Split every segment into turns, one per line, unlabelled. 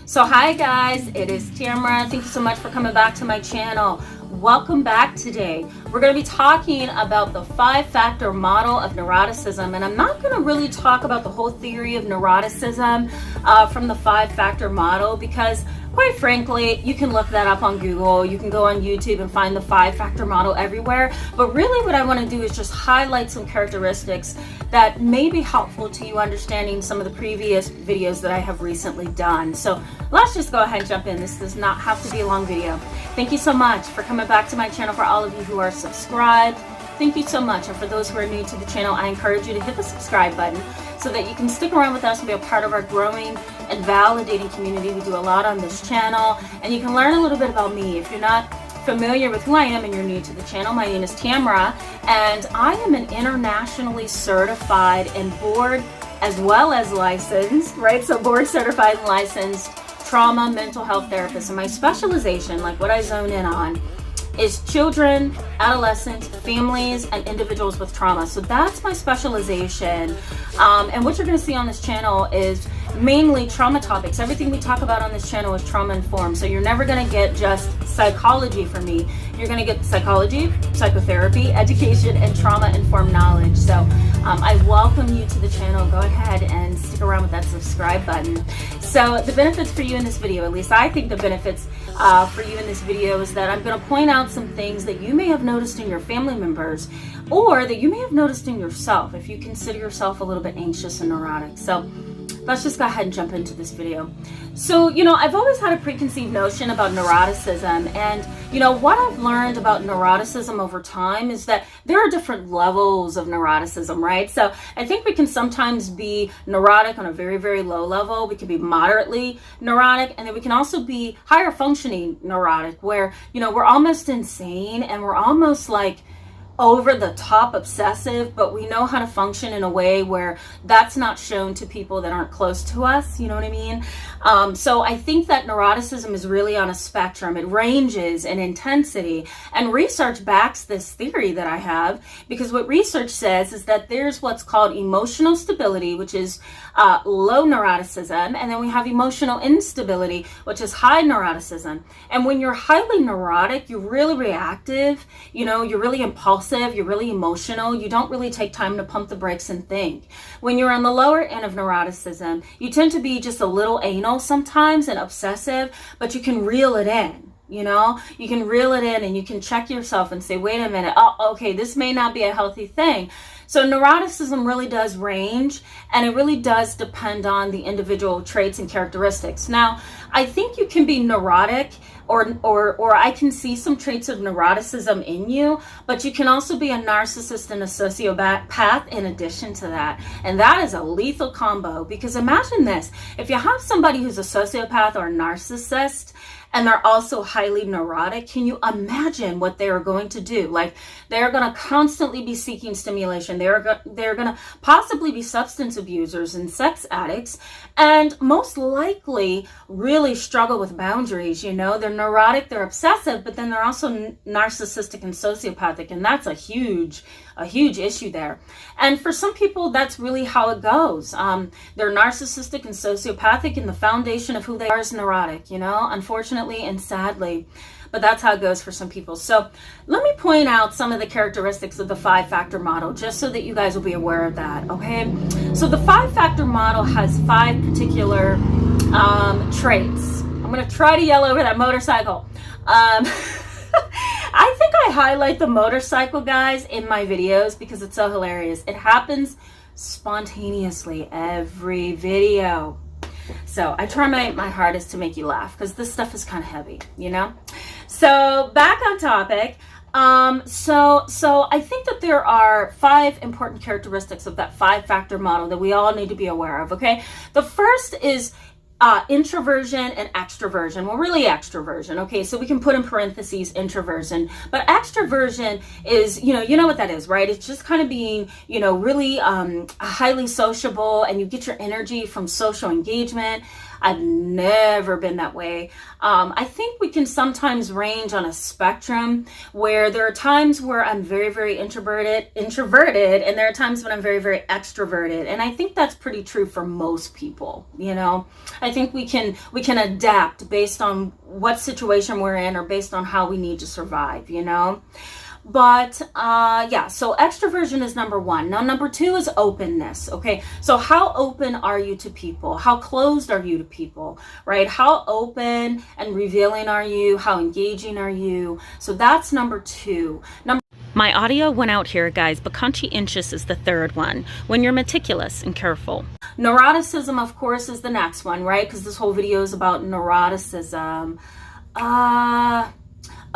So hi guys, it is Tamara. Thank you so much for coming back to my channel. Welcome back. Today we're going to be talking about the 5-factor model of neuroticism, and I'm not going to really talk about the whole theory of neuroticism from the 5-factor model, because quite frankly you can look that up on Google, you can go on YouTube and find the 5-factor model everywhere. But really what I want to do is just highlight some characteristics that may be helpful to you understanding some of the previous videos that I have recently done. So let's just go ahead and jump in. This does not have to be a long video. Thank you so much for coming back to my channel. For all of you who are subscribed, thank you so much. And for those who are new to the channel, I encourage you to hit the subscribe button so that you can stick around with us and be a part of our growing and validating community. We do a lot on this channel, and you can learn a little bit about me. If you're not familiar with who I am and you're new to the channel, my name is Tamara, and I am an internationally certified and board as well as licensed, right? So board certified and licensed trauma mental health therapist. And my specialization, like what I zone in on, is children, adolescents, families, and individuals with trauma. So that's my specialization. And what you're going to see on this channel is mainly trauma topics. Everything we talk about on this channel is trauma informed. So you're never going to get just psychology from me. You're going to get psychology, psychotherapy, education, and trauma informed knowledge. So I welcome you to the channel. Go ahead and stick around with that subscribe button. So the benefits for you in this video, at least I think the benefits for you in this video, is that I'm going to point out some things that you may have noticed in your family members, or that you may have noticed in yourself if you consider yourself a little bit anxious and neurotic. So let's just go ahead and jump into this video. So, I've always had a preconceived notion about neuroticism, and, what I've learned about neuroticism over time is that there are different levels of neuroticism, right? So I think we can sometimes be neurotic on a very, very low level. We can be moderately neurotic, and then we can also be higher functioning neurotic, where, we're almost insane and we're almost like over the top obsessive, but we know how to function in a way where that's not shown to people that aren't close to us. You know what I mean? So I think that neuroticism is really on a spectrum. It ranges in intensity, and research backs this theory that I have, because what research says is that there's what's called emotional stability, which is low neuroticism, and then we have emotional instability, which is high neuroticism. And when you're highly neurotic, you're really reactive, you're really impulsive, you're really emotional, you don't really take time to pump the brakes and think. When you're on the lower end of neuroticism, you tend to be just a little anal sometimes and obsessive, but you can reel it in. You can reel it in, and you can check yourself and say, wait a minute, oh, okay, this may not be a healthy thing. So neuroticism really does range, and it really does depend on the individual traits and characteristics. Now, I think you can be neurotic, or I can see some traits of neuroticism in you, but you can also be a narcissist and a sociopath in addition to that. And that is a lethal combo, because imagine this: if you have somebody who's a sociopath or a narcissist, and they're also highly neurotic, can you imagine what they are going to do? Like, they're going to constantly be seeking stimulation. They're going to possibly be substance abusers and sex addicts, and most likely really struggle with boundaries. They're neurotic, they're obsessive, but then they're also narcissistic and sociopathic, and that's a huge issue there. And for some people, that's really how it goes. They're narcissistic and sociopathic, and the foundation of who they are is neurotic, unfortunately and sadly. But that's how it goes for some people. So let me point out some of the characteristics of the 5-factor model, just so that you guys will be aware of that, okay? So the 5-factor model has 5 particular traits. I'm going to try to yell over that motorcycle. I think I highlight the motorcycle, guys, in my videos because it's so hilarious. It happens spontaneously every video. So I try my hardest to make you laugh, because this stuff is kind of heavy, So back on topic. So I think that there are 5 important characteristics of that 5-factor model that we all need to be aware of, okay? The first is introversion and extroversion. Well, really extroversion. Okay, so we can put in parentheses introversion, but extroversion is, you know what that is, right? It's just kind of being, really highly sociable, and you get your energy from social engagement. I've never been that way. I think we can sometimes range on a spectrum where there are times where I'm very, very introverted, and there are times when I'm very, very extroverted. And I think that's pretty true for most people. I think we can adapt based on what situation we're in or based on how we need to survive, But yeah, so extroversion is number one. Now, number two is openness. Okay, so how open are you to people? How closed are you to people, right? How open and revealing are you? How engaging are you? So that's number two. My audio went out here, guys, but conscientious is the third one, when you're meticulous and careful. Neuroticism, of course, is the next one, right? Because this whole video is about neuroticism.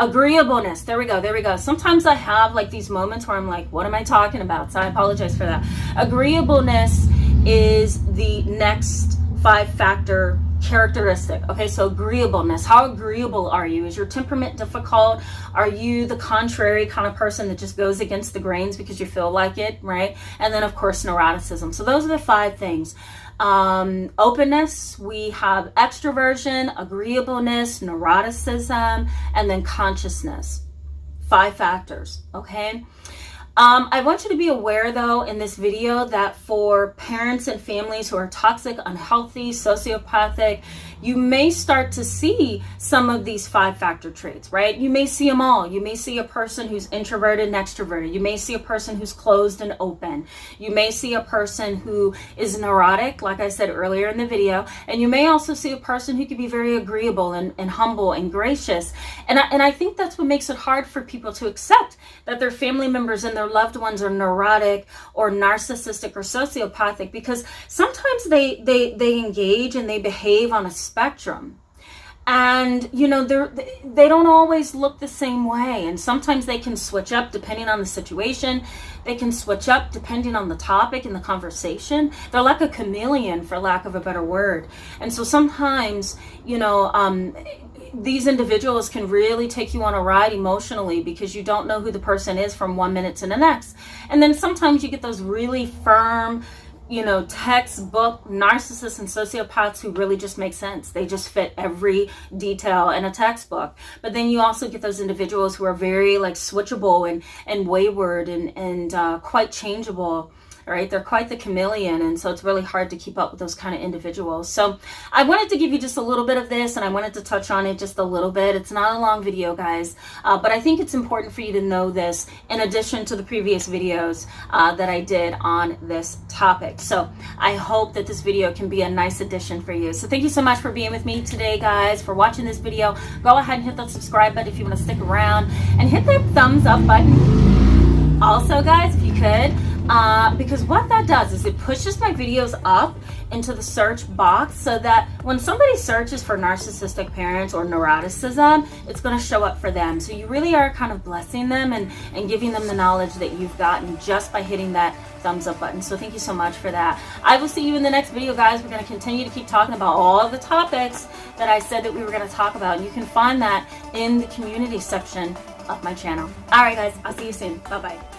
Agreeableness. There we go. Sometimes I have like these moments where I'm like, what am I talking about? So I apologize for that. Agreeableness is the next 5-factor characteristic. Okay, so agreeableness. How agreeable are you? Is your temperament difficult? Are you the contrary kind of person that just goes against the grains because you feel like it, right? And then, of course, neuroticism. So those are the 5 things. Openness, we have extroversion, agreeableness, neuroticism, and then consciousness. 5 factors, okay? I want you to be aware, though, in this video that for parents and families who are toxic, unhealthy, sociopathic, you may start to see some of these 5-factor traits, right? You may see them all. You may see a person who's introverted and extroverted. You may see a person who's closed and open. You may see a person who is neurotic, like I said earlier in the video. And you may also see a person who can be very agreeable and humble and gracious. And I think that's what makes it hard for people to accept that their family members and their loved ones are neurotic or narcissistic or sociopathic, because sometimes they engage and they behave on a spectrum, and they don't always look the same way, and sometimes they can switch up depending on the situation. They can switch up depending on the topic and the conversation. They're like a chameleon, for lack of a better word. And so sometimes these individuals can really take you on a ride emotionally, because you don't know who the person is from 1 minute to the next. And then sometimes you get those really firm, textbook narcissists and sociopaths who really just make sense. They just fit every detail in a textbook. But then you also get those individuals who are very like switchable and wayward and quite changeable. Right? They're quite the chameleon, and so it's really hard to keep up with those kind of individuals. So I wanted to give you just a little bit of this, and I wanted to touch on it just a little bit. It's not a long video, guys, but I think it's important for you to know this in addition to the previous videos that I did on this topic. So I hope that this video can be a nice addition for you. So thank you so much for being with me today, guys, for watching this video. Go ahead and hit that subscribe button if you want to stick around, and hit that thumbs up button. Also, guys, if you could, because what that does is it pushes my videos up into the search box, so that when somebody searches for narcissistic parents or neuroticism, it's going to show up for them. So you really are kind of blessing them and giving them the knowledge that you've gotten just by hitting that thumbs up button. So thank you so much for that. I will see you in the next video, guys. We're going to continue to keep talking about all of the topics that I said that we were going to talk about. And you can find that in the community section of my channel. All right, guys, I'll see you soon. Bye-bye.